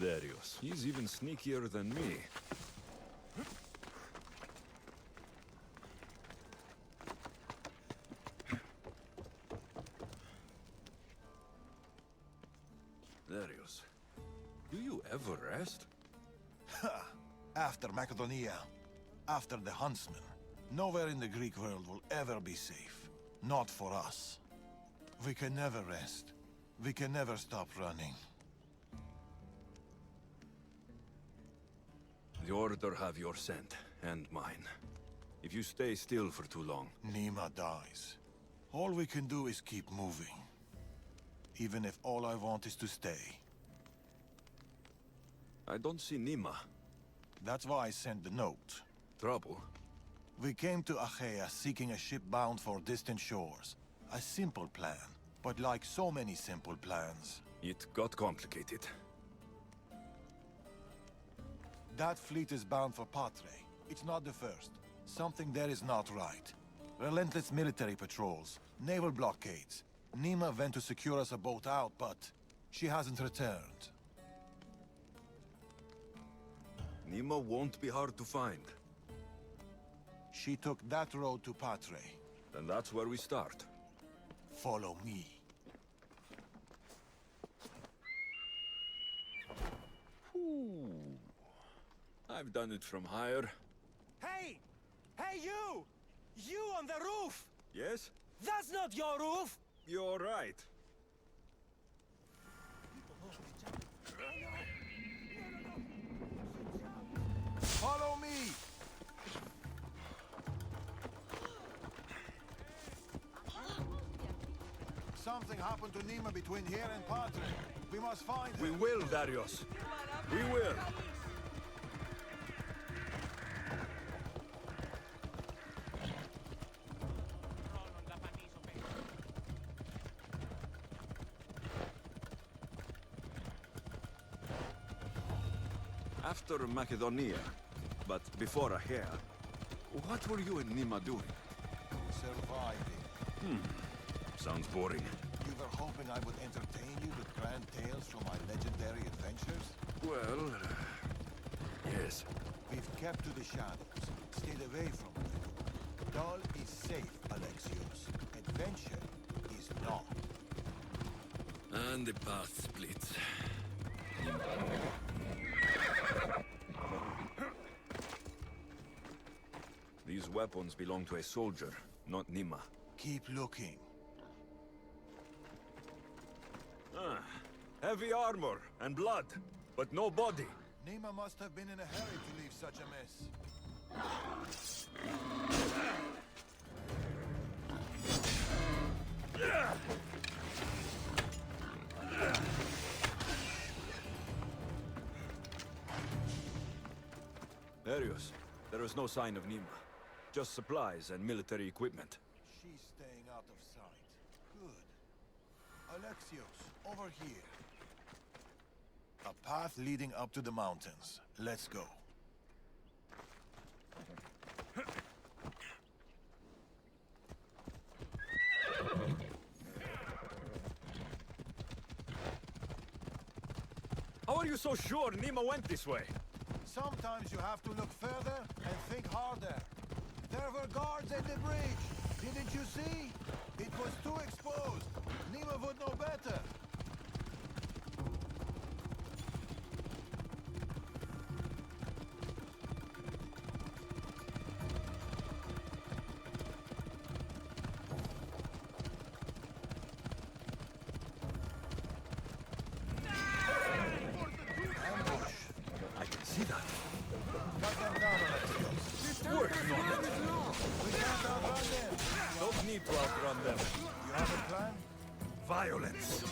Darius. He's even sneakier than me. Darius, do you ever rest? After Macedonia, after the Huntsman, nowhere in the Greek world will ever be safe. Not for us. We can never rest. We can never stop running. The Order have your scent, and mine. If you stay still for too long... Nima dies. All we can do is keep moving. Even if all I want is to stay. I don't see Nima. That's why I sent the note. Trouble? We came to Achaea seeking a ship bound for distant shores. A simple plan, but like so many simple plans. It got complicated. That fleet is bound for Patre. It's not the first. Something there is not right. Relentless military patrols, naval blockades. Nima went to secure us a boat out, but she hasn't returned. Nima won't be hard to find. She took that road to Patre. Then that's where we start. Follow me. Ooh. I've done it from higher. Hey! Hey, you! You on the roof! Yes? That's not your roof! You're right. Follow me! Something happened to Nima between here and Patre. We must find her. We will, Darius. We will. After Macedonia, but before Achaea, what were you and Nima doing? Surviving. Sounds boring. You were hoping I would entertain you with grand tales from my legendary adventures? Well, yes. We've kept to the shadows, stayed away from them. Dull is safe, Alexios. Adventure is not. And the path splits. These weapons belong to a soldier, not Nima. Keep looking. Heavy armor and blood, but no body. Nima must have been in a hurry to leave such a mess. Darius, there is no sign of Nima. Just supplies and military equipment. She's staying out of sight. Good. Alexios, over here. A path leading up to the mountains. Let's go. How are you so sure Nima went this way? Sometimes you have to look further and think harder. There were guards at the bridge. Didn't you see? It was too exposed. Nima would know better. Ambush. I can see that. Cut them down, Alexios. Working on it. We can't outrun them. Don't need to outrun them. You have a plan? Violence.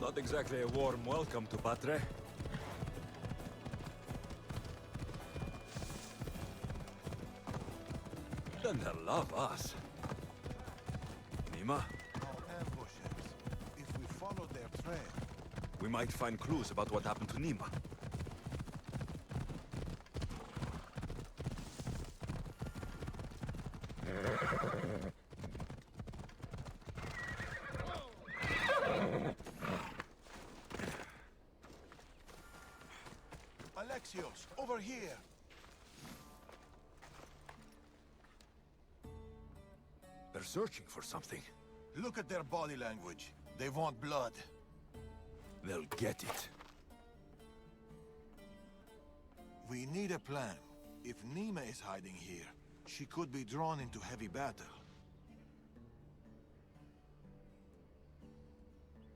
Not exactly a warm welcome to Patre. Then they'll love us. Nima, Our ambushes. If we follow their trail, we might find clues about what happened to Nima. Alexios, over here! They're searching for something. Look at their body language. They want blood. They'll get it. We need a plan. If Nima is hiding here, she could be drawn into heavy battle.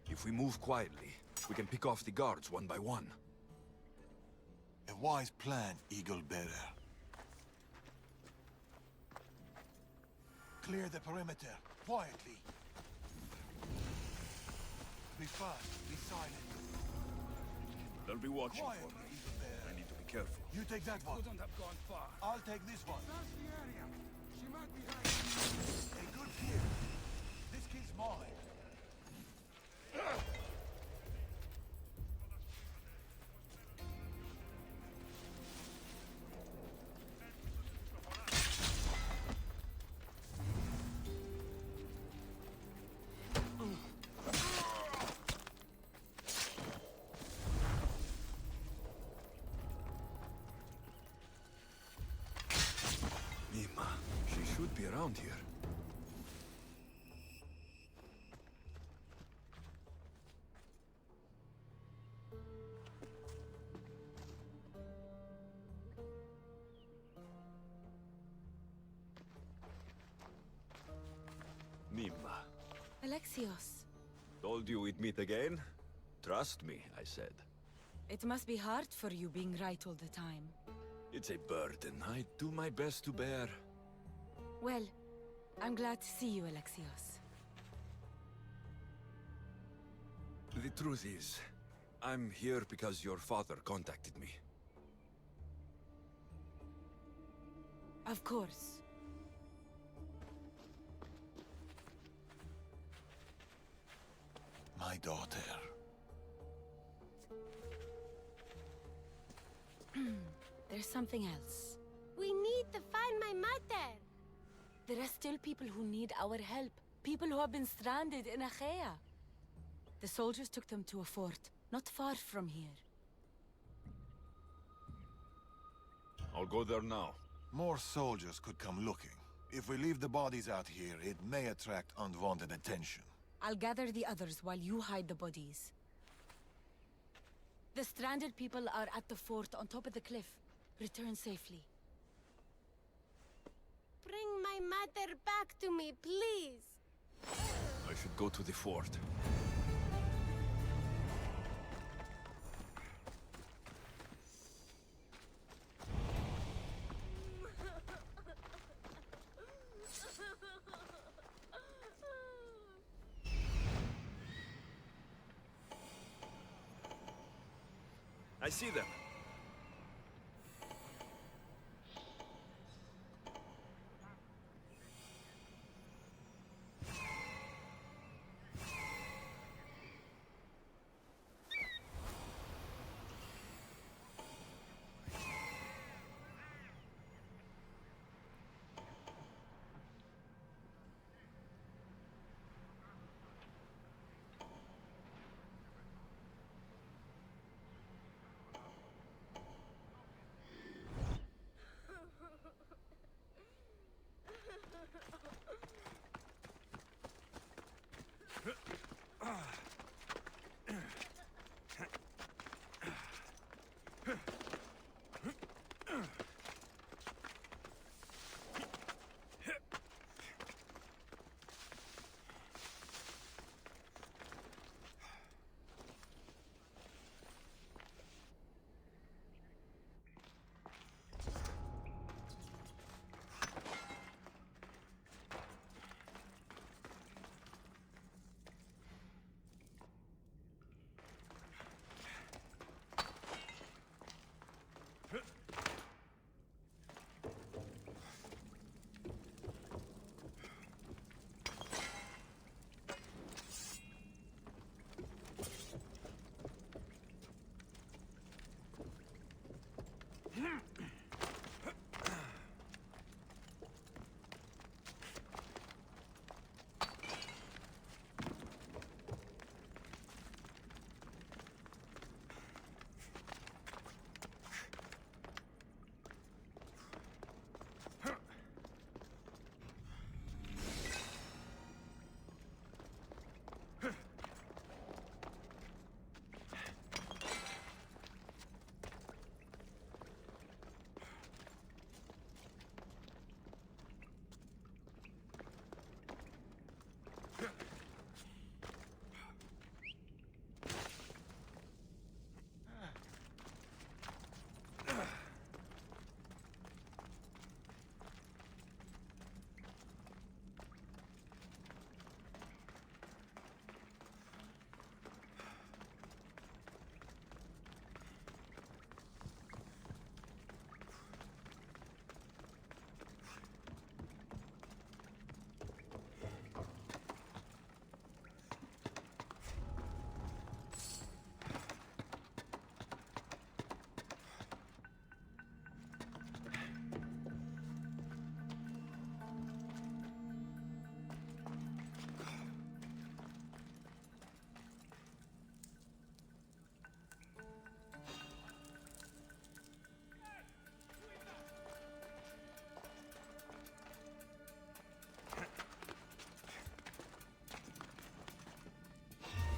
If we move quietly, we can pick off the guards one by one. A wise plan, Eagle Bearer. Clear the perimeter, quietly. Be fast, be silent. They'll be watching Quietly, for me. Eagle Bearer. I need to be careful. You take that one. Couldn't have gone far. I'll take this one. Search the area. She might be hiding. A good kill. This kill's mine. Nima, she should be around here. Nima, Alexios, told you we'd meet again? Trust me, I said. it must be hard for you being right all the time. It's a burden I do my best to bear. Well, I'm glad to see you, Alexios. The truth is, I'm here because your father contacted me. Of course. My daughter. There's something else. We need to find my mother. There are still people who need our help. People who have been stranded in Achaea. The soldiers took them to a fort, not far from here. I'll go there now. More soldiers could come looking. If we leave the bodies out here, it may attract unwanted attention. I'll gather the others while you hide the bodies. The stranded people are at the fort on top of the cliff. Return safely. Bring my mother back to me, please. I should go to the fort. I see them.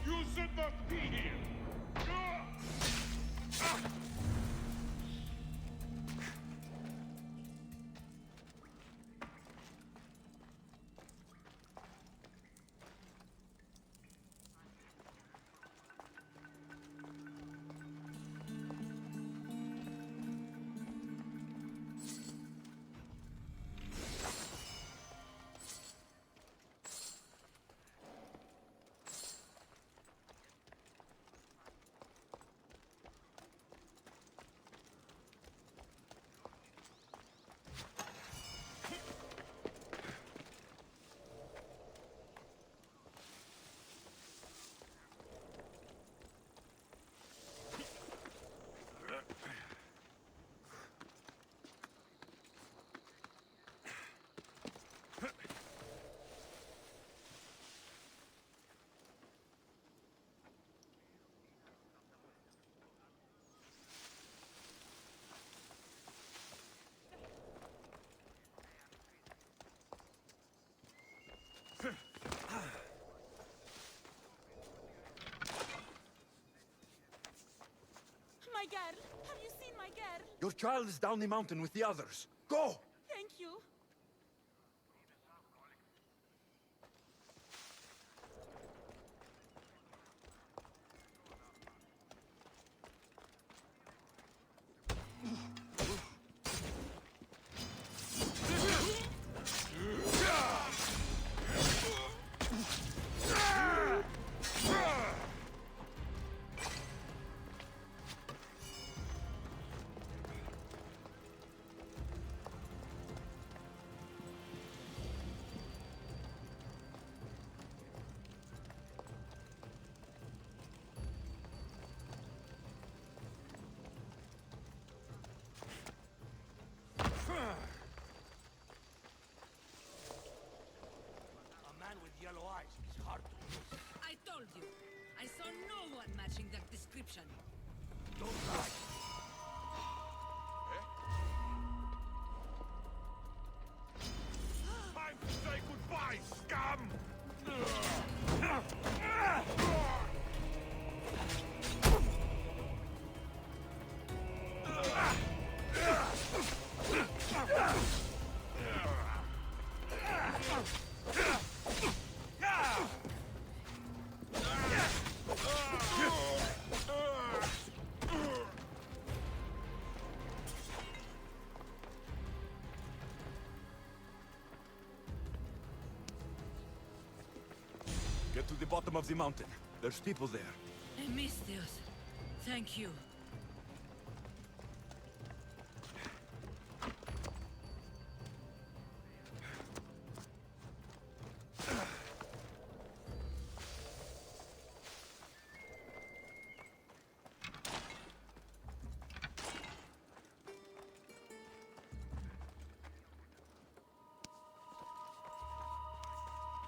You should not be here! My girl! Have you seen my girl? Your child is down the mountain with the others. Go! Thank you. A man with yellow eyes is hard to miss. I told you. I saw no one matching that description. Don't lie. Time to say goodbye, scum! Get to the bottom of the mountain. There's people there. I missed this. Thank you.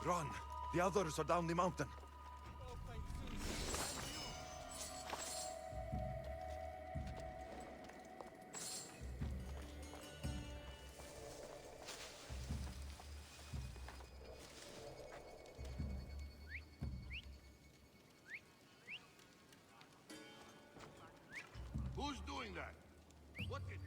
Run! The others are down the mountain. Who's doing that? What did...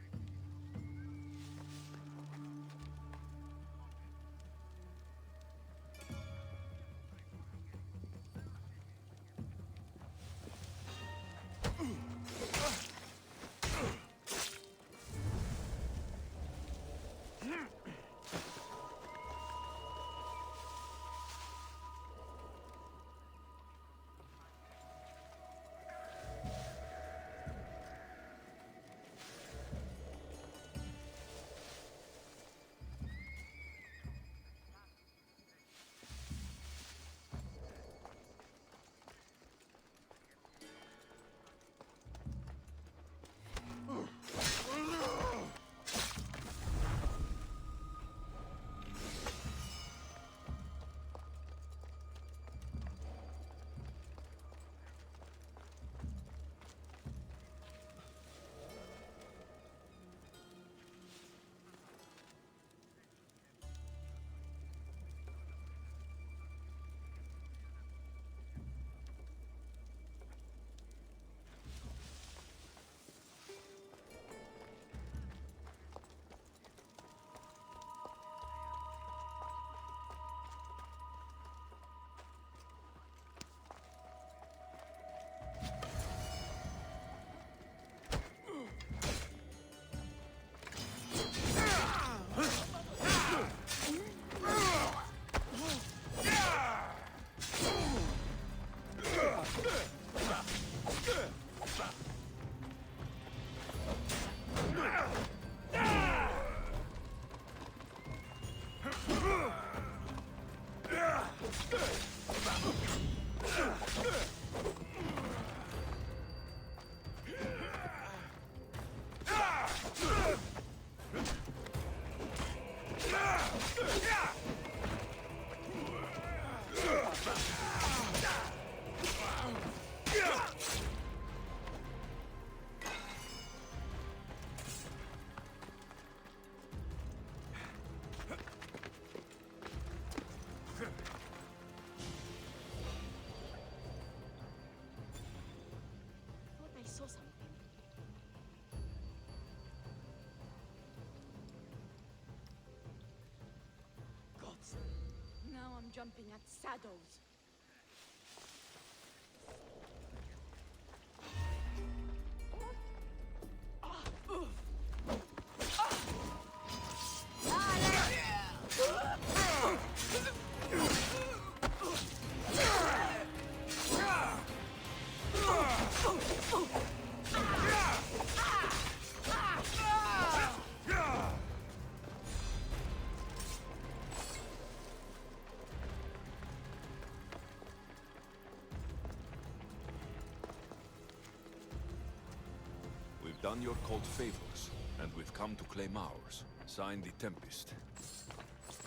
jumping at shadows. We've done your cult favors, and we've come to claim ours. Sign the Tempest.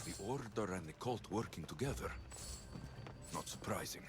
The Order and the cult working together. Not surprising.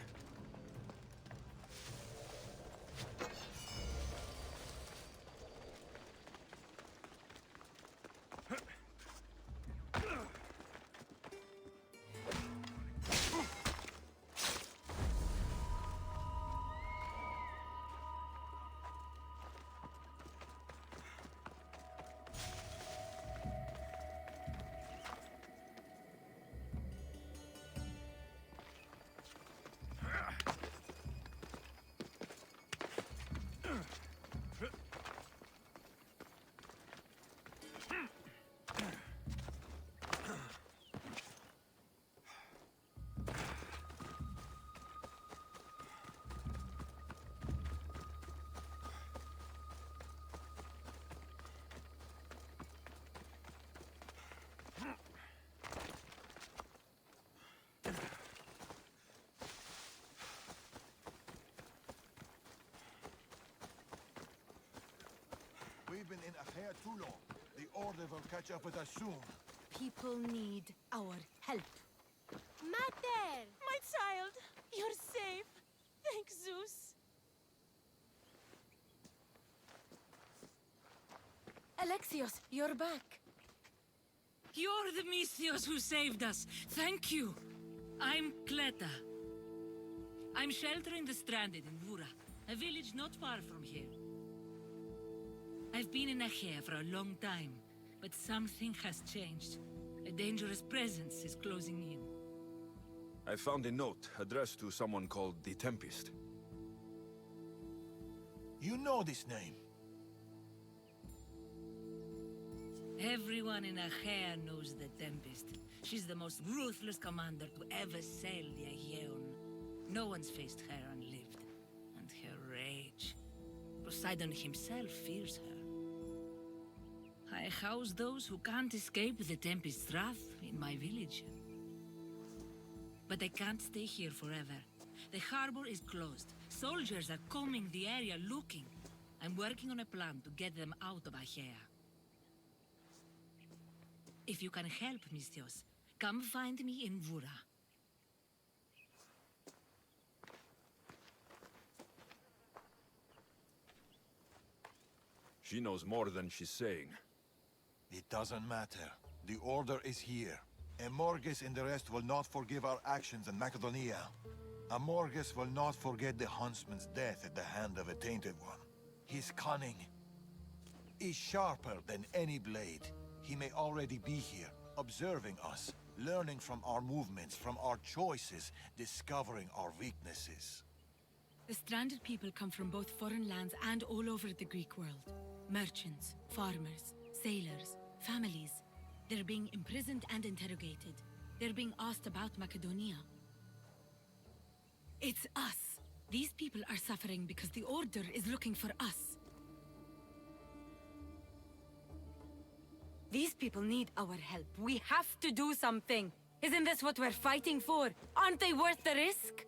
We've been in Achaia too long. The Order will catch up with us soon. People need our help. Mater! My child, you're safe. Thank Zeus. Alexios, you're back. You're the Mystios who saved us. Thank you. I'm Cleta. I'm sheltering the stranded in Vura, a village not far from here. I've been in Achaia for a long time, but something has changed. A dangerous presence is closing in. I found a note addressed to someone called the Tempest. You know this name. Everyone in Achaia knows the Tempest. She's the most ruthless commander to ever sail the Aegean. No one's faced her unlived. And her rage. Poseidon himself fears her. I house those who can't escape the Tempest's wrath in my village. But I can't stay here forever. The harbor is closed. Soldiers are combing the area looking. I'm working on a plan to get them out of Achaia. If you can help, Mystios, come find me in Vura. She knows more than she's saying. It doesn't matter. The Order is here. Amorges and the rest will not forgive our actions in Macedonia. Amorges will not forget the huntsman's death at the hand of a tainted one. His cunning is sharper than any blade. He may already be here, observing us, learning from our movements, from our choices, discovering our weaknesses. The stranded people come from both foreign lands and all over the Greek world. Merchants, farmers, sailors, families. They're being imprisoned and interrogated. They're being asked about Macedonia. It's us. These people are suffering because the Order is looking for us. These people need our help. We have to do something. Isn't this what we're fighting for? Aren't they worth the risk?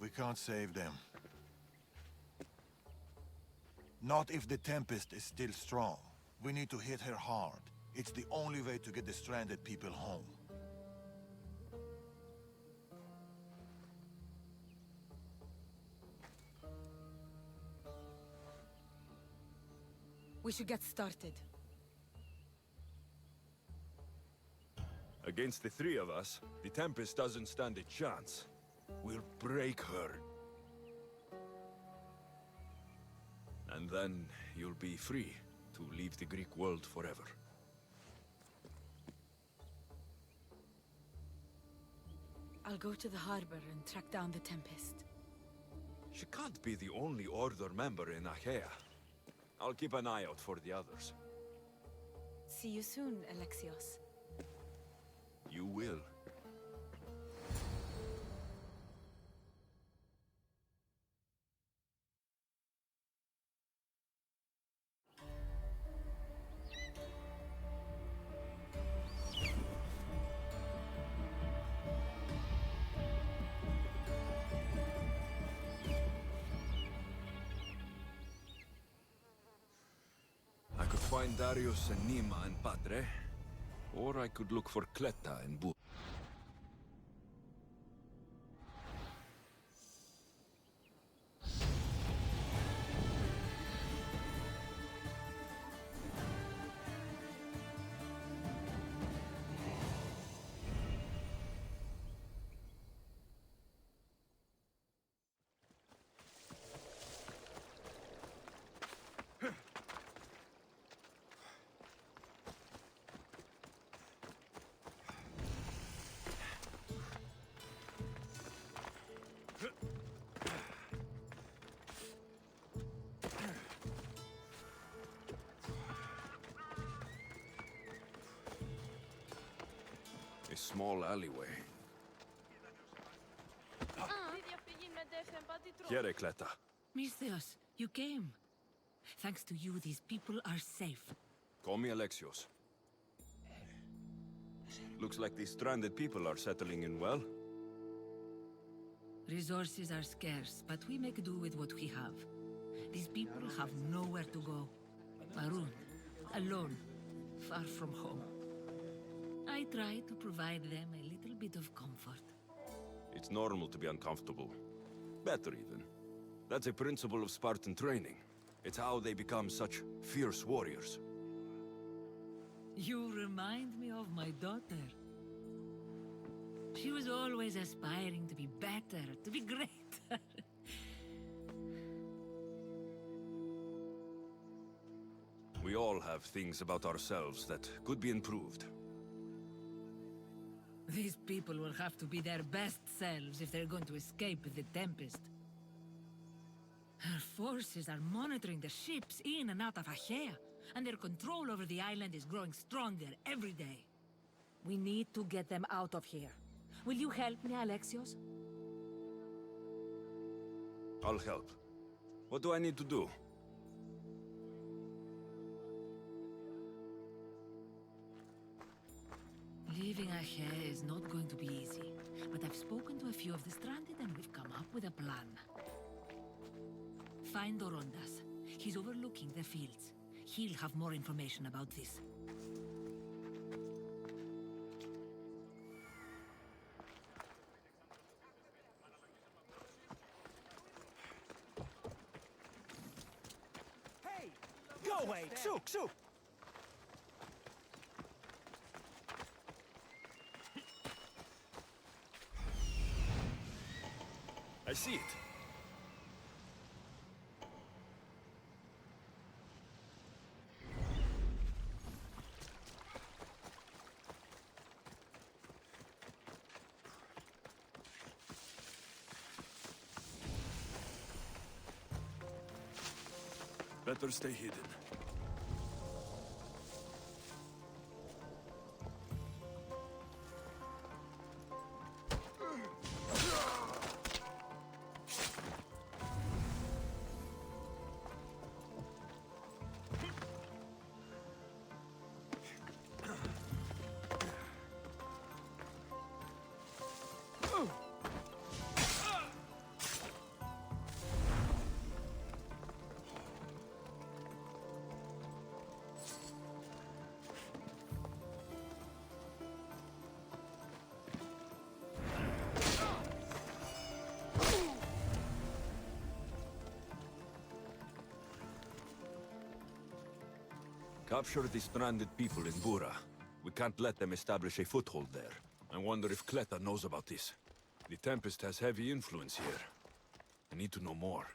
We can't save them. Not if the Tempest is still strong. We need to hit her hard. It's the only way to get the stranded people home. We should get started. Against the three of us, the Tempest doesn't stand a chance. We'll break her. And then you'll be free. to leave the Greek world forever. I'll go to the harbor and track down the Tempest. She can't be the only Order member in Achaea. I'll keep an eye out for the others. See you soon, Alexios. You will. I could find Darius and Nima and Padre, or I could look for Cleta and Bu. A small alleyway. Here, Cleta. Misthios, you came. Thanks to you, these people are safe. Call me Alexios. Looks like these stranded people are settling in well. Resources are scarce, but we make do with what we have. These people have nowhere to go. Maroon, alone, far from home. I try to provide them a little bit of comfort. It's normal to be uncomfortable. Better even. That's a principle of Spartan training. It's how they become such fierce warriors. You remind me of my daughter. She was always aspiring to be better, to be greater. We all have things about ourselves that could be improved. These people will have to be their best selves if they're going to escape the Tempest. Her forces are monitoring the ships in and out of Achaea, and their control over the island is growing stronger every day. We need to get them out of here. Will you help me, Alexios? I'll help. What do I need to do? Leaving Achaea is not going to be easy, but I've spoken to a few of the stranded and we've come up with a plan. Find Dorondas. He's overlooking the fields. He'll have more information about this. Hey! Go away! Sook! Sook! I see it. Better stay hidden. Capture the stranded people in Bura. We can't let them establish a foothold there. I wonder if Cleta knows about this. The Tempest has heavy influence here. I need to know more.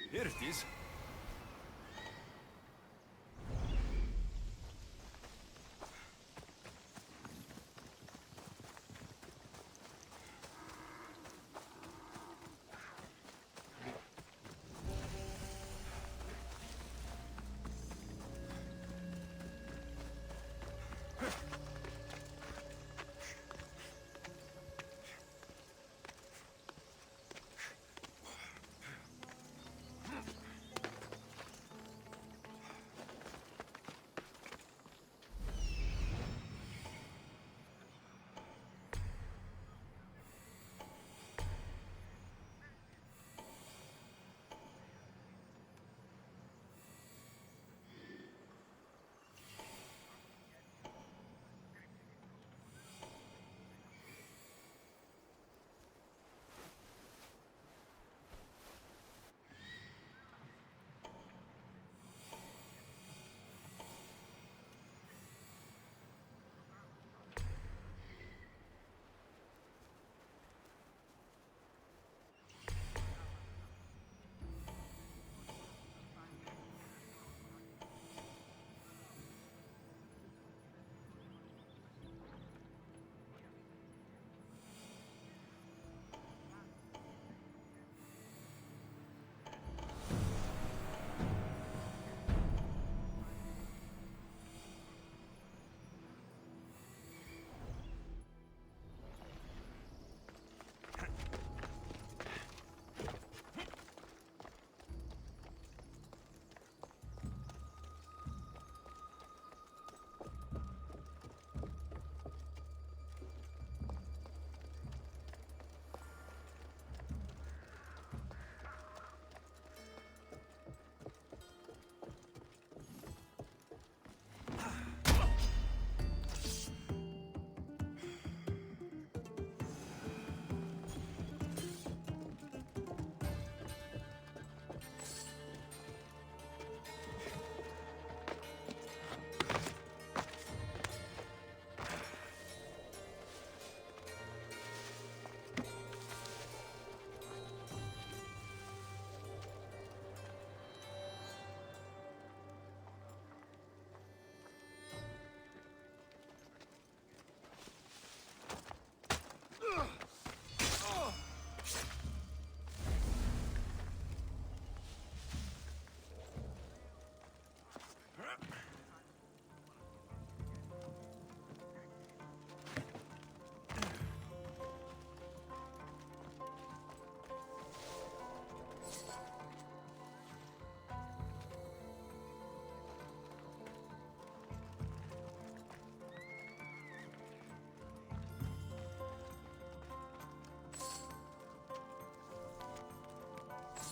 Here it is.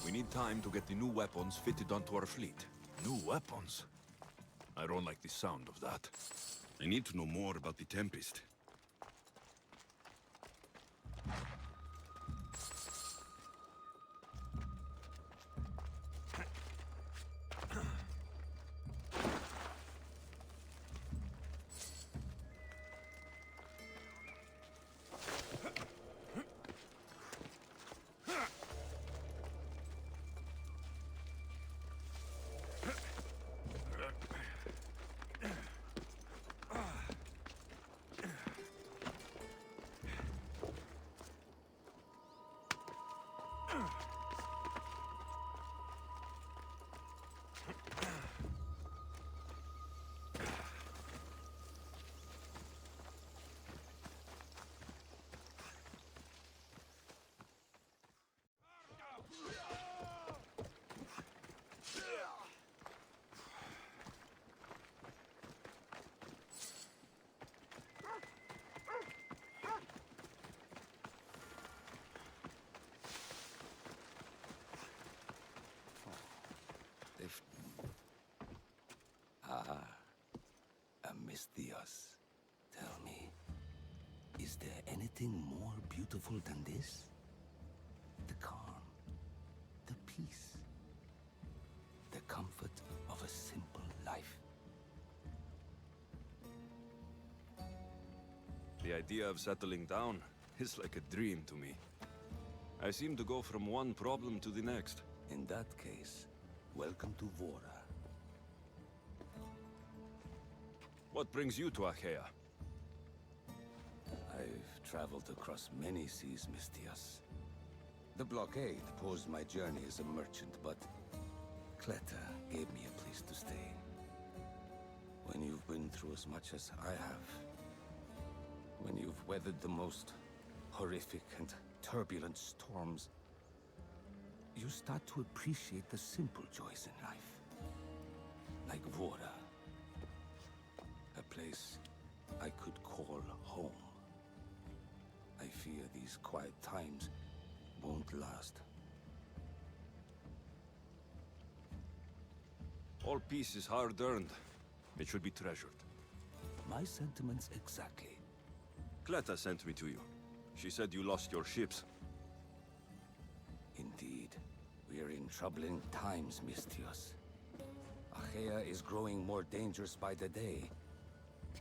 We need time to get the new weapons fitted onto our fleet. New weapons? I don't like the sound of that. I need to know more about the Tempest. Amistios, tell me, is there anything more beautiful than this? The calm, the peace, the comfort of a simple life. The idea of settling down is like a dream to me. I seem to go from one problem to the next. In that case, welcome to Vora. What brings you to Achaea? I've traveled across many seas, Mistias. The blockade posed my journey as a merchant, but Cleta gave me a place to stay. When you've been through as much as I have, when you've weathered the most horrific and turbulent storms, you start to appreciate the simple joys in life. Like Vora. A place I could call home. I fear these quiet times won't last. All peace is hard-earned. It should be treasured. My sentiments exactly. Cleta sent me to you. She said you lost your ships. Indeed. We're in troubling times, Mistios. Achaea is growing more dangerous by the day,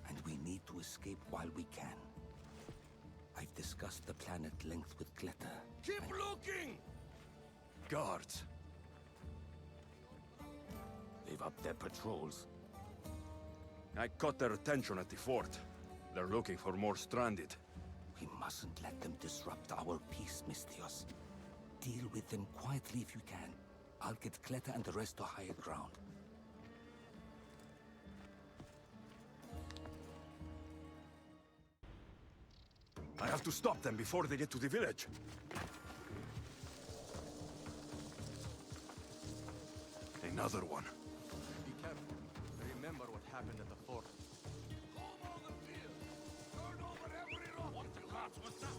and we need to escape while we can. I've discussed the plan at length with Cleta. Keep looking! Guards! They've upped their patrols. I caught their attention at the fort. They're looking for more stranded. We mustn't let them disrupt our peace, Mistios. Deal with them quietly if you can. I'll get Cleta and the rest to higher ground. I have to stop them before they get to the village. Another one. Be careful. Remember what happened at the fort. What the gods was that?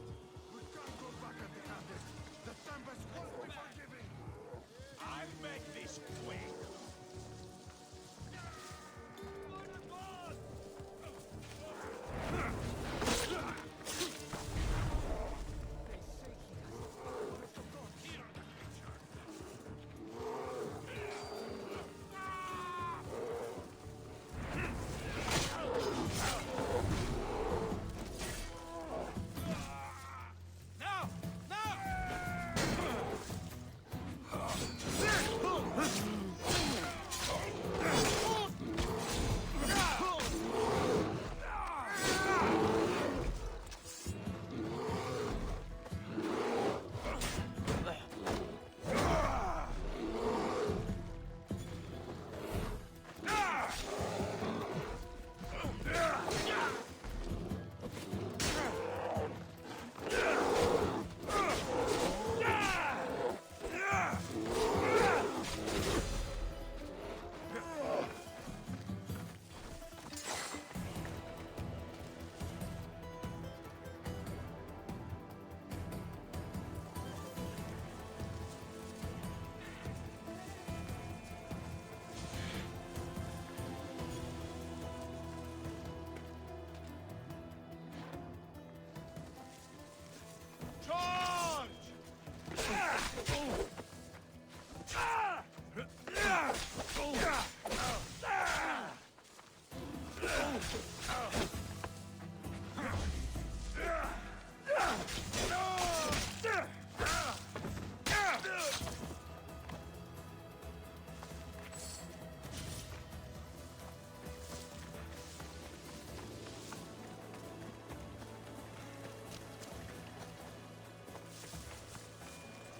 We can't go back empty-handed. The Tempest won't be forgiving. I'll make this quick.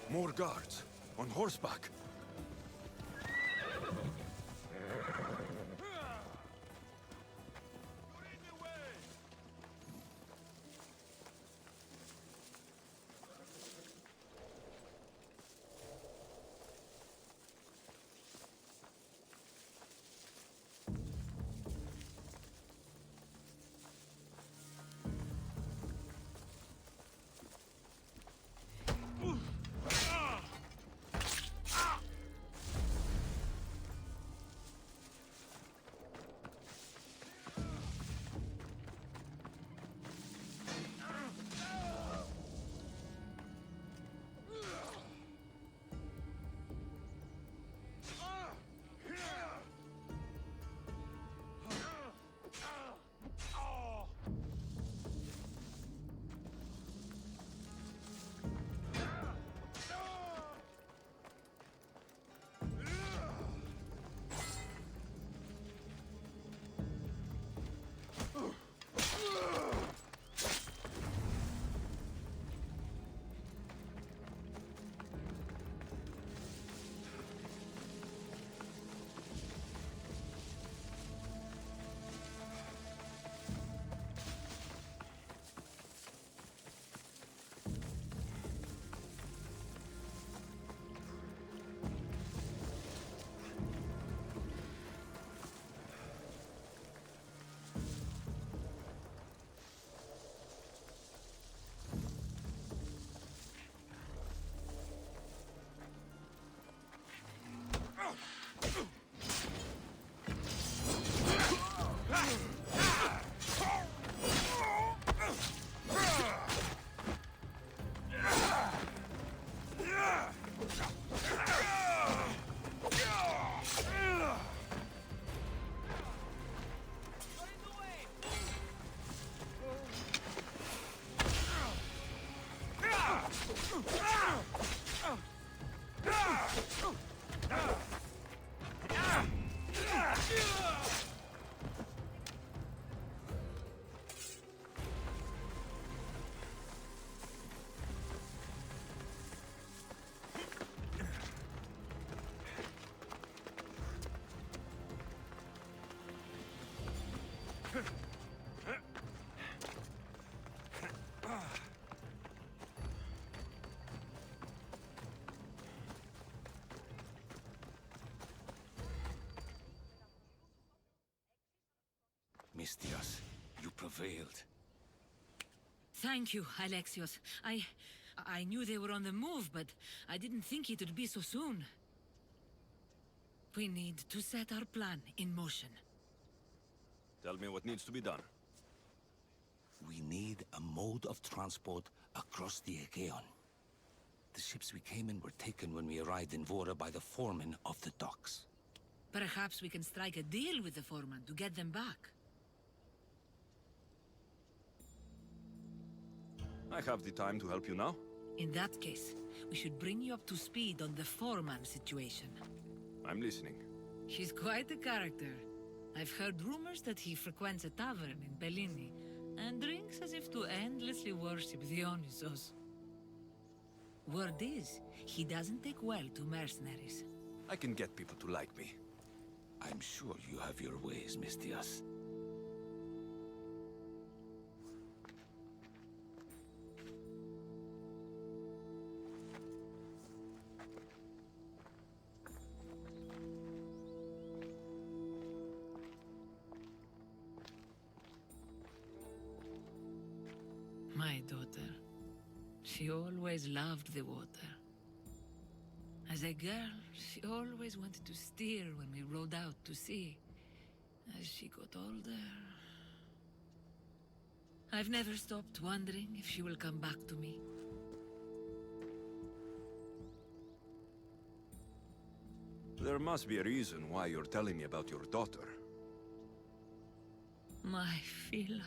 More guards. On horseback. Mistias. You prevailed. Thank you, Alexios. I knew they were on the move, but I didn't think it would be so soon. We need to set our plan in motion. Tell me what needs to be done. We need a mode of transport across the Aegean. The ships we came in were taken when we arrived in Vora by the foreman of the docks. Perhaps we can strike a deal with the foreman to get them back. I have the time to help you now. In that case, we should bring you up to speed on the foreman situation. I'm listening. He's quite a character. I've heard rumors that he frequents a tavern in Bellini, and drinks as if to endlessly worship Dionysos. Word is, he doesn't take well to mercenaries. I can get people to like me. I'm sure you have your ways, Mistias. My daughter. She always loved the water. As a girl, she always wanted to steer when we rode out to sea. As she got older... I've never stopped wondering if she will come back to me. There must be a reason why you're telling me about your daughter. My Fila.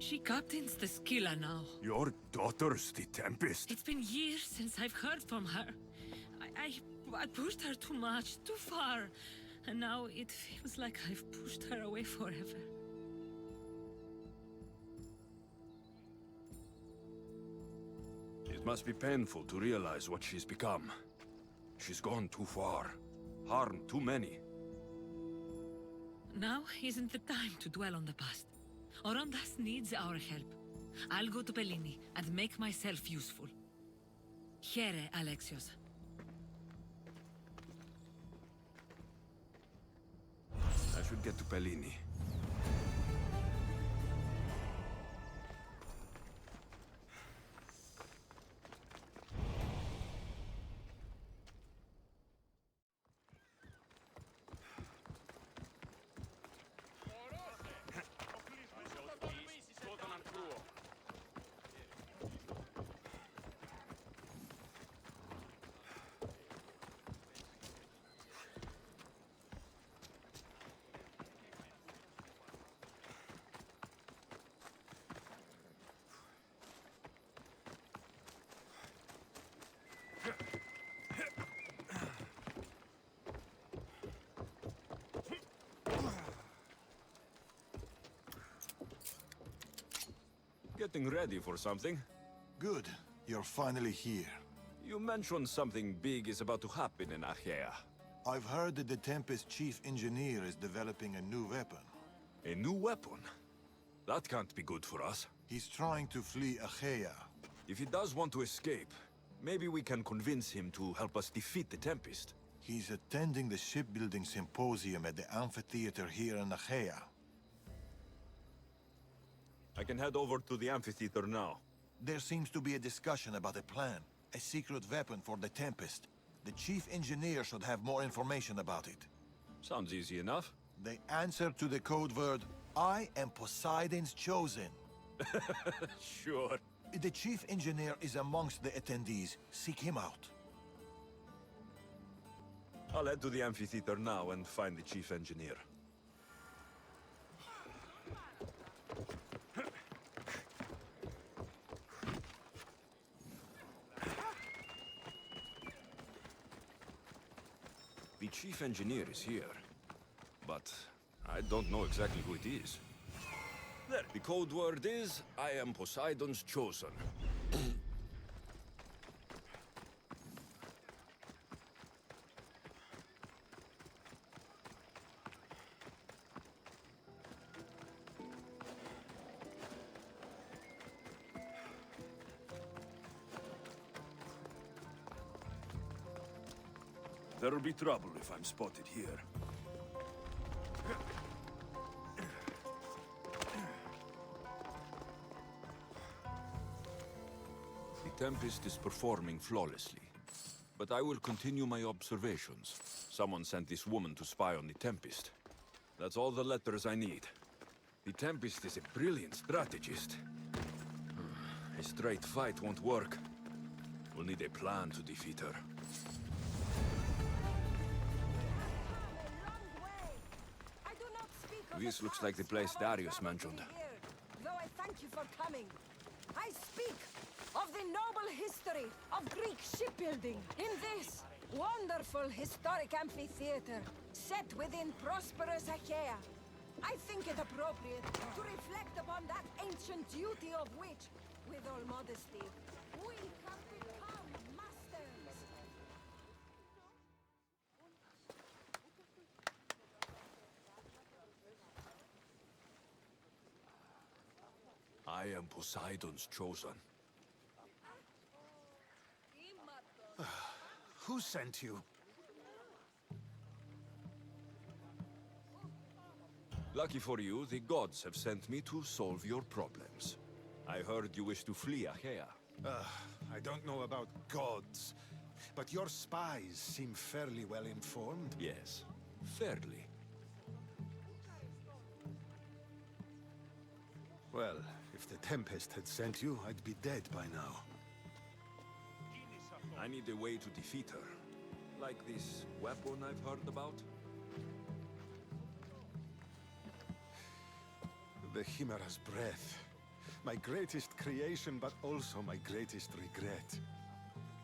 She captains the Scylla now. Your daughter's the Tempest? It's been years since I've heard from her. I pushed her too much, too far. And now it feels like I've pushed her away forever. It must be painful to realize what she's become. She's gone too far. Harmed too many. Now isn't the time to dwell on the past. Orondas needs our help. I'll go to Bellini and make myself useful. Here, Alexios. I should get to Bellini. Getting ready for something? Good. You're finally here. You mentioned something big is about to happen in Achaea. I've heard that the Tempest chief engineer is developing a new weapon. A new weapon? That can't be good for us. He's trying to flee Achaea. If he does want to escape, maybe we can convince him to help us defeat the Tempest. He's attending the shipbuilding symposium at the amphitheater here in Achaea. I can head over to the amphitheater now. There seems to be a discussion about a plan. A secret weapon for the Tempest. The chief engineer should have more information about it. Sounds easy enough. The answer to the code word, I am Poseidon's chosen. Sure. The chief engineer is amongst the attendees. Seek him out. I'll head to the amphitheater now and find the chief engineer. The chief engineer is here, but I don't know exactly who it is. There, the code word is, I am Poseidon's chosen. There'll be trouble if I'm spotted here. Tempest is performing flawlessly. But I will continue my observations. Someone sent this woman to spy on the Tempest. That's all the letters I need. The Tempest is a brilliant strategist. A straight fight won't work. We'll need a plan to defeat her. This looks like the place Darius mentioned. Though I thank you for coming. I speak of the noble history of Greek shipbuilding in this wonderful historic amphitheater set within prosperous Achaea. I think it appropriate to reflect upon that ancient duty of which, with all modesty, we have become masters. I am Poseidon's chosen. Who sent you? Lucky for you, the gods have sent me to solve your problems. I heard you wish to flee Achaea. I don't know about gods, but your spies seem fairly well informed. Yes, fairly. Well, if the Tempest had sent you, I'd be dead by now. I need a way to defeat her. Like this weapon I've heard about? The Chimera's breath. My greatest creation, but also my greatest regret.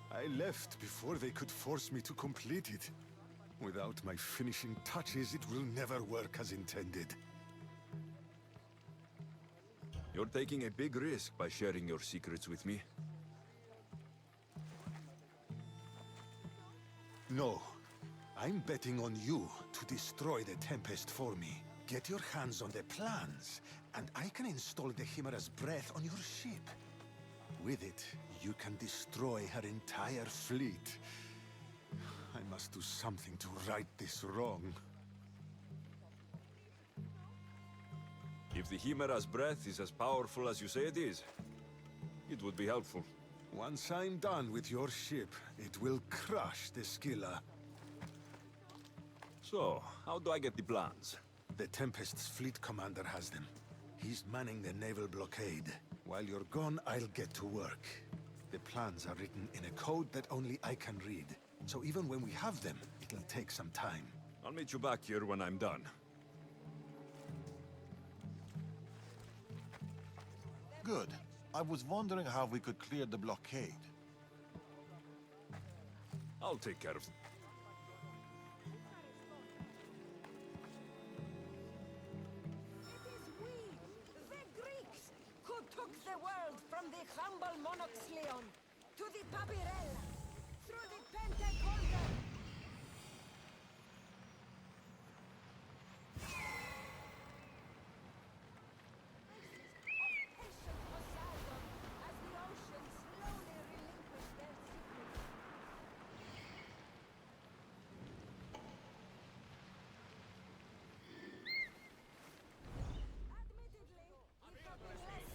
I left before they could force me to complete it. Without my finishing touches, it will never work as intended. You're taking a big risk by sharing your secrets with me. No. I'm betting on you to destroy the Tempest for me. Get your hands on the plans, and I can install the Chimera's breath on your ship. With it, you can destroy her entire fleet. I must do something to right this wrong. If the Chimera's breath is as powerful as you say it is, it would be helpful. Once I'm done with your ship, it will crush the Scylla. So, how do I get the plans? The Tempest's fleet commander has them. He's manning the naval blockade. While you're gone, I'll get to work. The plans are written in a code that only I can read. So even when we have them, it'll take some time. I'll meet you back here when I'm done. Good. I was wondering how we could clear the blockade. I'll take care of it. It is we, the Greeks, who took the world from the humble monarch's Leon to the Papyrella, through the Pentacolder.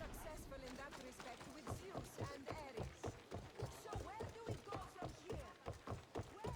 Successful in that respect with Zeus and Ares. So where do we go from here? Where?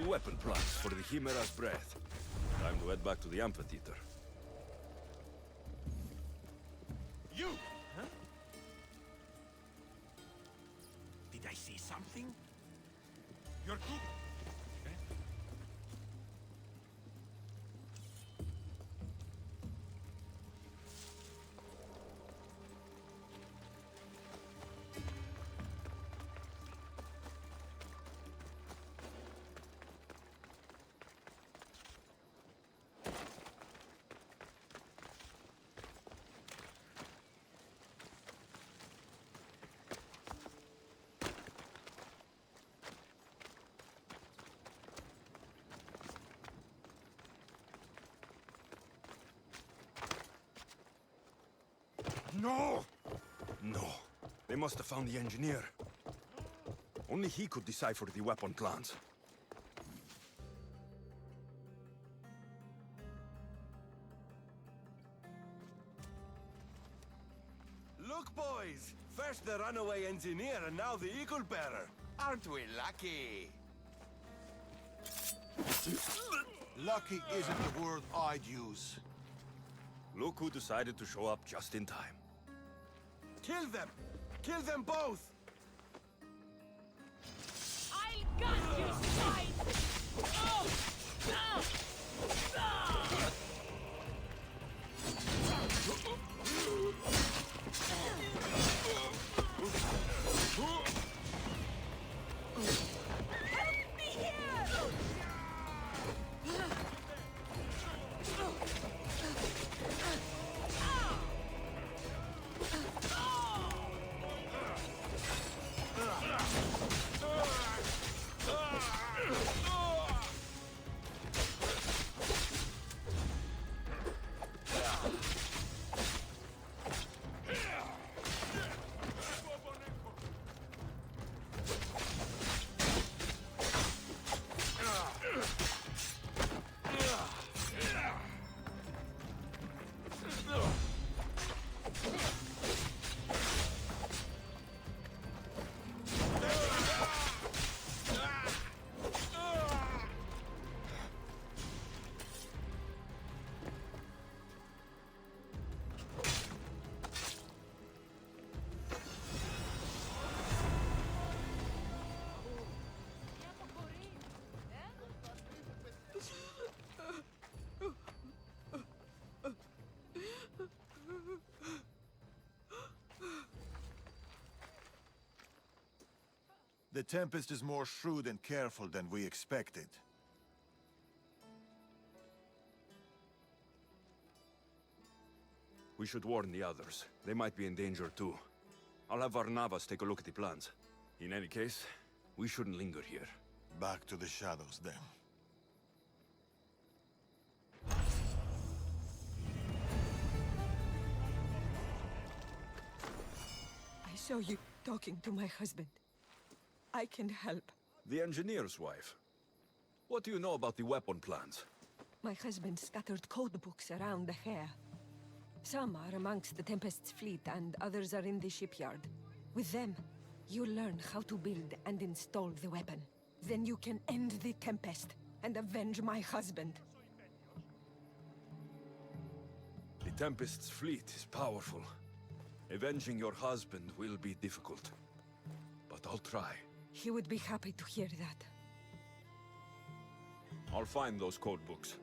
weapon plans for the Chimera's breath. Time to head back to the amphitheater. You! Huh? Did I see something? You're good. No! No. They must have found the engineer. Only he could decipher the weapon plans. Look, boys! First the runaway engineer and now the eagle bearer. Aren't we lucky? Lucky isn't the word I'd use. Look who decided to show up just in time. Kill them! Kill them both! I'll gut you, swine! Oh! Ah! Ah! Help me here! The Tempest is more shrewd and careful than we expected. We should warn the others. They might be in danger too. I'll have Varnavas take a look at the plans. In any case, we shouldn't linger here. Back to the shadows, then. I saw you talking to my husband. I can help. The engineer's wife. What do you know about the weapon plans? My husband scattered code books around the hair. Some are amongst the Tempest's fleet, and others are in the shipyard. With them, you learn how to build and install the weapon. Then you can end the Tempest and avenge my husband. The Tempest's fleet is powerful. Avenging your husband will be difficult. But I'll try. He would be happy to hear that. I'll find those code books.